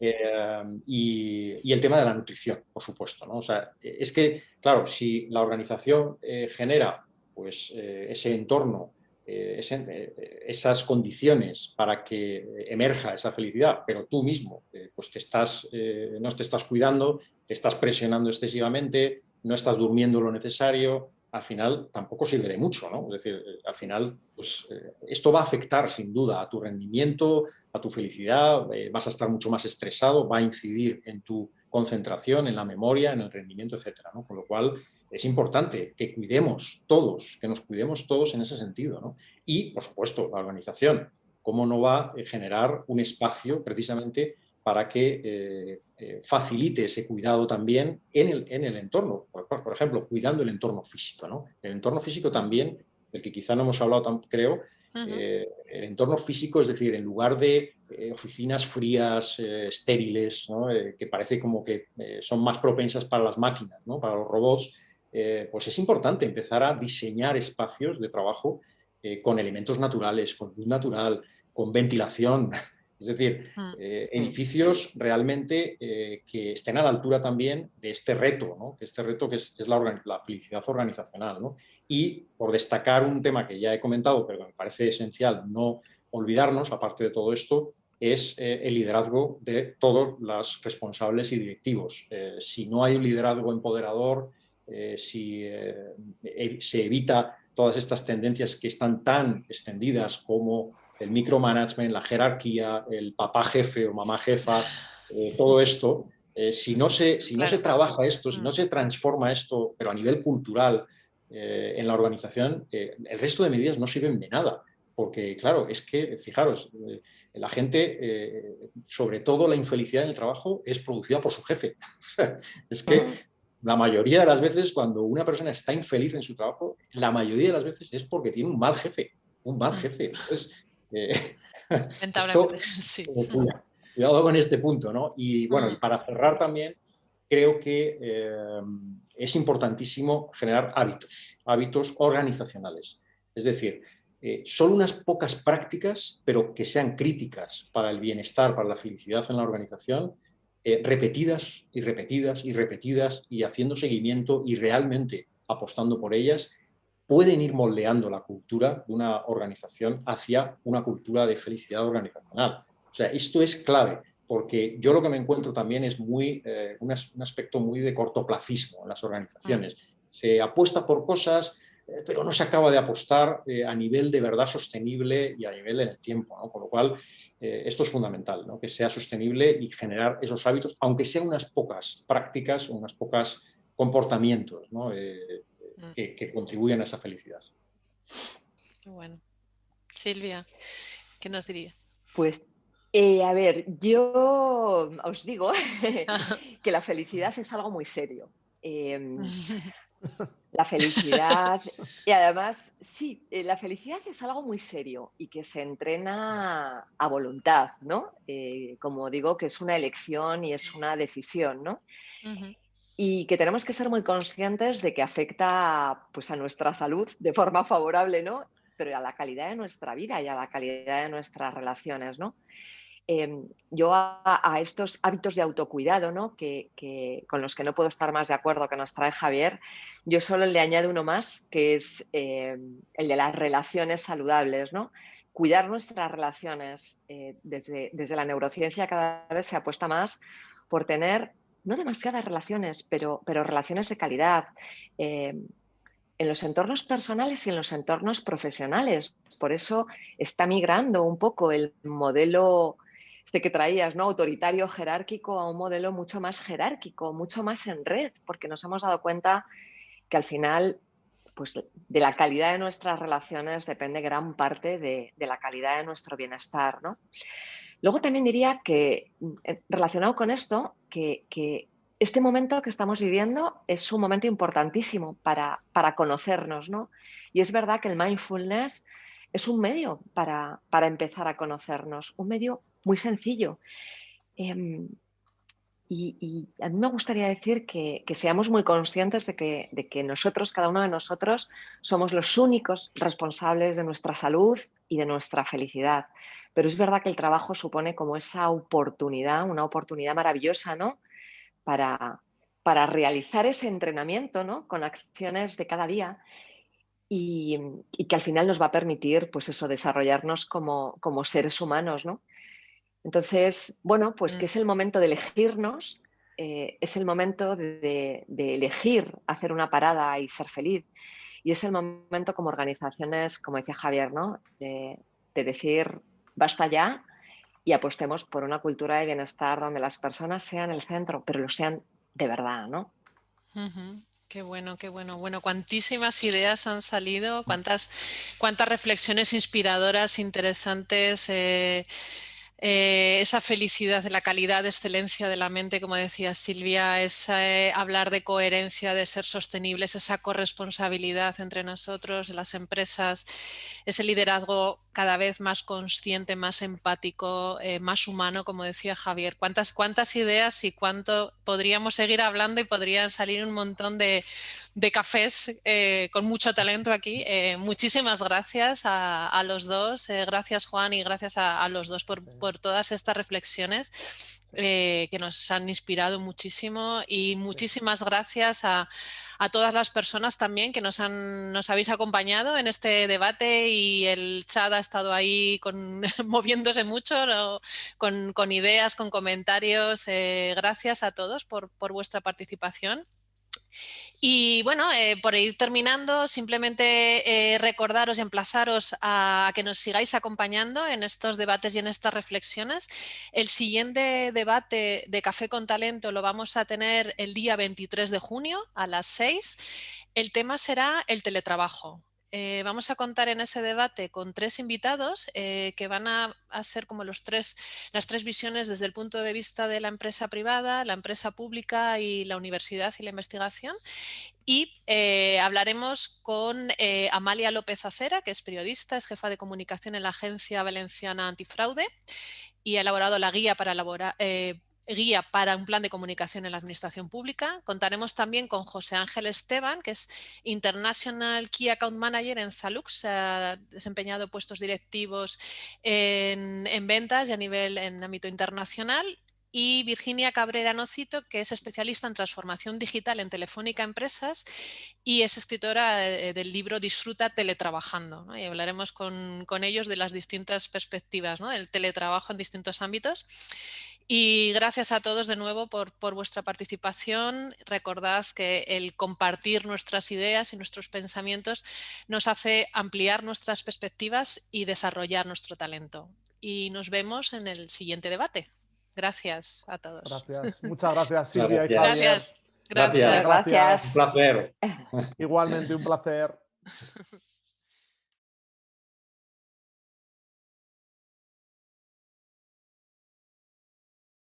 Y el tema de la nutrición, por supuesto, ¿no? O sea, es que, claro, si la organización genera pues, ese entorno, esas condiciones para que emerja esa felicidad, pero tú mismo pues no te estás cuidando, te estás presionando excesivamente, no estás durmiendo lo necesario, al final tampoco sirve de mucho, ¿no? Es decir, al final pues, esto va a afectar sin duda a tu rendimiento, a tu felicidad, vas a estar mucho más estresado, va a incidir en tu concentración, en la memoria, en el rendimiento, etcétera, ¿no? Con lo cual es importante que cuidemos todos, que nos cuidemos todos en ese sentido, ¿no? Y, por supuesto, la organización, ¿cómo no va a generar un espacio precisamente para que facilite ese cuidado también en el entorno? Por ejemplo, cuidando el entorno físico, ¿no? El entorno físico ujú, también, del que quizá no hemos hablado, creo, ujú. el entorno físico, es decir, en lugar de oficinas frías, estériles, ¿no? Que parece como que son más propensas para las máquinas, ¿no?, para los robots, pues es importante empezar a diseñar espacios de trabajo con elementos naturales, con luz natural, con ventilación. Es decir, Mm, edificios realmente que estén a la altura también de este reto, ¿no?, que este reto que es la felicidad organizacional, ¿no? Y por destacar un tema que ya he comentado, pero que me parece esencial no olvidarnos, aparte de todo esto, es el liderazgo de todos los responsables y directivos. Si no hay un liderazgo empoderador, si se evita todas estas tendencias que están tan extendidas como el micromanagement, la jerarquía, el papá jefe o mamá jefa, todo esto, si no se claro. trabaja esto, si Mm, no se transforma esto, pero a nivel cultural, en la organización, el resto de medidas no sirven de nada. Porque, claro, es que, fijaros, la gente, sobre todo la infelicidad en el trabajo, es producida por su jefe. Es que mm. la mayoría de las veces, cuando una persona está infeliz en su trabajo, la mayoría de las veces es porque tiene un mal jefe. Un mal mm. jefe. Entonces, eh, Lamentablemente, esto, sí. cuidado con este punto, ¿no? Y bueno, y Mm, para cerrar también, creo que es importantísimo generar hábitos organizacionales. Es decir, solo unas pocas prácticas, pero que sean críticas para el bienestar, para la felicidad en la organización, repetidas y repetidas y repetidas y haciendo seguimiento y realmente apostando por ellas, pueden ir moldeando la cultura de una organización hacia una cultura de felicidad organizacional. O sea, esto es clave, porque yo lo que me encuentro también es un aspecto muy de cortoplacismo en las mm. organizaciones. Se apuesta por cosas, pero no se acaba de apostar a nivel de verdad sostenible y a nivel en el tiempo, ¿no? Con lo cual, esto es fundamental, ¿no?, que sea sostenible y generar esos hábitos, aunque sean unas pocas prácticas, unas pocas comportamientos, ¿no? que contribuyen a esa felicidad. Bueno. Silvia, ¿qué nos diría? Pues, a ver, yo os digo que la felicidad es algo muy serio. La felicidad, y además, sí, la felicidad es algo muy serio y que se entrena a voluntad, ¿no? Como digo, que es una elección y es una decisión, ¿no? Y que tenemos que ser muy conscientes de que afecta, pues, a nuestra salud de forma favorable, ¿no? Pero a la calidad de nuestra vida y a la calidad de nuestras relaciones, ¿no? Yo a estos hábitos de autocuidado, ¿no? Con los que no puedo estar más de acuerdo que nos trae Javier, yo solo le añado uno más, que es el de las relaciones saludables, ¿no? Cuidar nuestras relaciones. Desde la neurociencia cada vez se apuesta más por tener no demasiadas relaciones, pero relaciones de calidad. En los entornos personales y en los entornos profesionales. Por eso está migrando un poco el modelo que traías, ¿no? Autoritario, jerárquico, a un modelo mucho más jerárquico, mucho más en red, porque nos hemos dado cuenta que al final, pues, de la calidad de nuestras relaciones depende gran parte de la calidad de nuestro bienestar, ¿no? Luego también diría que, relacionado con esto, que este momento que estamos viviendo es un momento importantísimo para conocernos, ¿no? Y es verdad que el mindfulness es un medio para empezar a conocernos, un medio muy sencillo. Y a mí me gustaría decir que seamos muy conscientes de que nosotros, cada uno de nosotros, somos los únicos responsables de nuestra salud y de nuestra felicidad. Pero es verdad que el trabajo supone como esa oportunidad, una oportunidad maravillosa, ¿no? Para realizar ese entrenamiento, ¿no? Con acciones de cada día y que al final nos va a permitir, pues eso, desarrollarnos como seres humanos, ¿no? Entonces, bueno, pues que es el momento de elegirnos, es el momento de elegir hacer una parada y ser feliz. Y es el momento como organizaciones, como decía Javier, ¿no? De decir, basta ya y apostemos por una cultura de bienestar donde las personas sean el centro, pero lo sean de verdad, ¿no? Qué bueno, qué bueno. Bueno, cuantísimas ideas han salido, cuántas reflexiones inspiradoras, interesantes. Esa felicidad de la calidad, de excelencia de la mente, como decía Silvia, es hablar de coherencia, de ser sostenibles, esa corresponsabilidad entre nosotros, las empresas, ese liderazgo cada vez más consciente, más empático, más humano, como decía Javier. ¿Cuántas ideas y cuánto podríamos seguir hablando y podrían salir un montón de cafés con mucho talento aquí? Muchísimas gracias a los dos. Gracias, Juan, y gracias a los dos por todas estas reflexiones que nos han inspirado muchísimo. Y muchísimas gracias a todas las personas también que nos habéis acompañado en este debate, y el chat ha estado ahí moviéndose mucho, ¿no? con ideas, con comentarios. Gracias a todos por vuestra participación. Y bueno, por ir terminando, simplemente recordaros y emplazaros a que nos sigáis acompañando en estos debates y en estas reflexiones. El siguiente debate de Café con Talento lo vamos a tener el día 23 de junio a las 6. El tema será el teletrabajo. Vamos a contar en ese debate con 3 invitados que van a ser como las tres visiones desde el punto de vista de la empresa privada, la empresa pública y la universidad y la investigación. Y hablaremos con Amalia López Acera, que es periodista, es jefa de comunicación en la Agencia Valenciana Antifraude y ha elaborado la guía para un plan de comunicación en la administración pública. Contaremos también con José Ángel Esteban, que es International Key Account Manager en Zalux, ha desempeñado puestos directivos en ventas y en ámbito internacional. Y Virginia Cabrera Nocito, que es especialista en transformación digital en Telefónica Empresas y es escritora del libro Disfruta teletrabajando, ¿no? Y hablaremos con ellos de las distintas perspectivas, ¿no? Del teletrabajo en distintos ámbitos. Y gracias a todos de nuevo por vuestra participación. Recordad que el compartir nuestras ideas y nuestros pensamientos nos hace ampliar nuestras perspectivas y desarrollar nuestro talento. Y nos vemos en el siguiente debate. Gracias a todos. Gracias. Muchas gracias, Silvia y Javier. Gracias. Gracias. Gracias. Un placer. Igualmente, un placer.